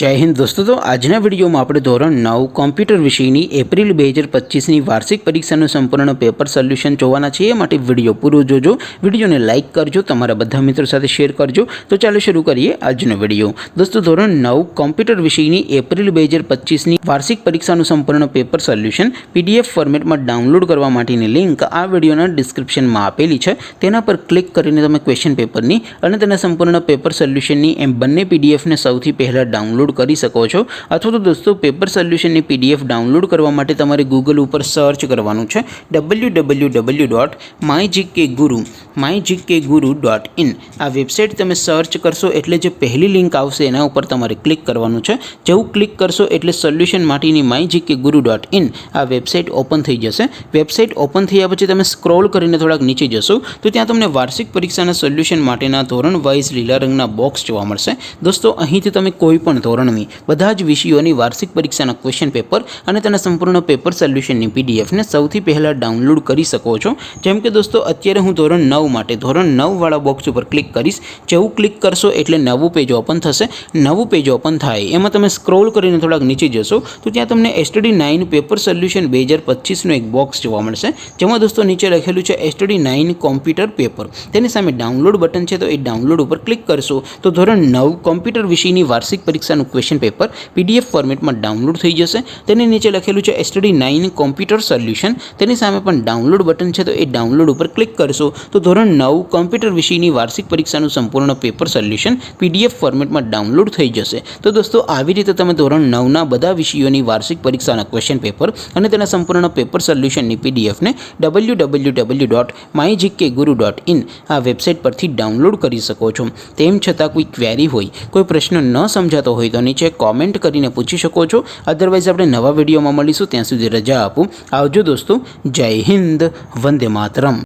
जय हिंद दोस्तों। तो आजना विडियो में આપણે ધોરણ 9 કોમ્પ્યુટર વિષયની એપ્રિલ 2025ની વાર્ષિક પરીક્ષાનું સંપૂર્ણ પેપર સોલ્યુશન જોવાના છે। એ માટે વિડિયો પૂરો જોજો, વિડિયોને લાઈક કરજો, તમારા બધા મિત્રો સાથે શેર કરજો। તો ચાલો શરૂ કરીએ આજનો વિડિયો। દોસ્તો ધોરણ 9 કોમ્પ્યુટર વિષયની એપ્રિલ 2025ની વાર્ષિક પરીક્ષાનું સંપૂર્ણ પેપર સોલ્યુશન PDF ફોર્મેટમાં ડાઉનલોડ કરવા માટેની લિંક આ વિડિયોના ડિસ્ક્રિપ્શનમાં આપેલી છે। તેના પર ક્લિક કરીને તમે ક્વેશ્ચન પેપરની અને તેના સંપૂર્ણ પેપર સોલ્યુશનની એમ બંને PDF ને સૌથી પહેલા ડાઉનલોડ કરી શકો છો। अथवा तो दोस्तों पेपर सोल्यूशन ने PDF डाउनलॉड करवा माटे तमारे गूगल पर सर्च करवानुं छे www.mygkguru.in। आ वेबसाइट तमे सर्च करशो एटले जे पहली लिंक आवशे एना उपर तमारे क्लिक करवानुं छे। जेवुं क्लिक करशो एटले सोल्यूशन माटेनी mygkguru.in आ वेबसाइट ओपन थई जशे। वेबसाइट ओपन थया पछी तमे स्क्रॉल करीने थोड़ाक नीचे जशो तो त्यां तमने वार्षिक परीक्षाना सोल्यूशन माटेना धोरण वाइज लीला रंगना बॉक्स जोवा मळशे। दोस्तों અહીંથી તમે કોઈ પણ ધોરણની બધા જ વિષયોની વાર્ષિક પરીક્ષાના ક્વેશ્ચન પેપર અને તેના સંપૂર્ણ પેપર સોલ્યુશનની PDF ને સૌથી પહેલા ડાઉનલોડ કરી શકો છો। જેમ કે દોસ્તો અત્યારે હું ધોરણ 9 માટે ધોરણ 9 વાળા બોક્સ ઉપર ક્લિક કરીશ। જેવું ક્લિક કરશો એટલે નવું પેજ ઓપન થશે। નવું પેજ ઓપન થાય એમાં તમે સ્ક્રોલ કરીને થોડાક નીચે જશો તો ત્યાં તમને STD9 પેપર સોલ્યુશન 2025 નો એક બોક્સ જોવા મળશે। જેમાં દોસ્તો નીચે લખેલું છે STD9 કોમ્પ્યુટર પેપર। તેની સામે ડાઉનલોડ બટન છે, તો એ ડાઉનલોડ ઉપર ક્લિક કરશો તો ધોરણ 9 કોમ્પ્યુટર વિષયની વાર્ષિક પરીક્ષાનું ક્વેશ્ચન पेपर PDF फॉर्मेटમાં ડાઉનલોડ થઈ જશે। તેની નીચે લખેલું છે STD9 કોમ્પ્યુટર સોલ્યુશન। તેની સામે પણ ડાઉનલોડ બટન છે, તો એ ડાઉનલોડ ઉપર ક્લિક કરશો તો ધોરણ 9 કોમ્પ્યુટર વિષયની વાર્ષિક પરીક્ષાનું સંપૂર્ણ પેપર સોલ્યુશન PDF ફોર્મેટમાં ડાઉનલોડ થઈ જશે। તો દોસ્તો આવી રીતે તમે ધોરણ 9 ના બધા વિષયોની વાર્ષિક પરીક્ષાના ક્વેશ્ચન પેપર અને તેના સંપૂર્ણ પેપર સોલ્યુશનની PDF ને www.mygkguru.in આ વેબસાઇટ પરથી ડાઉનલોડ કરી શકો છો। તેમ છતાં કોઈ ક્વેરી હોય, કોઈ પ્રશ્ન ન સમજાતો હોય તો નીચે कॉमेंट करीने पूछी शको छो। अदरवाइज आपणे नवा विडियो में मळीशुं, त्यां सुधी रजा आपो। आवजो दोस्तों। जय हिंद, वंदे मातरम।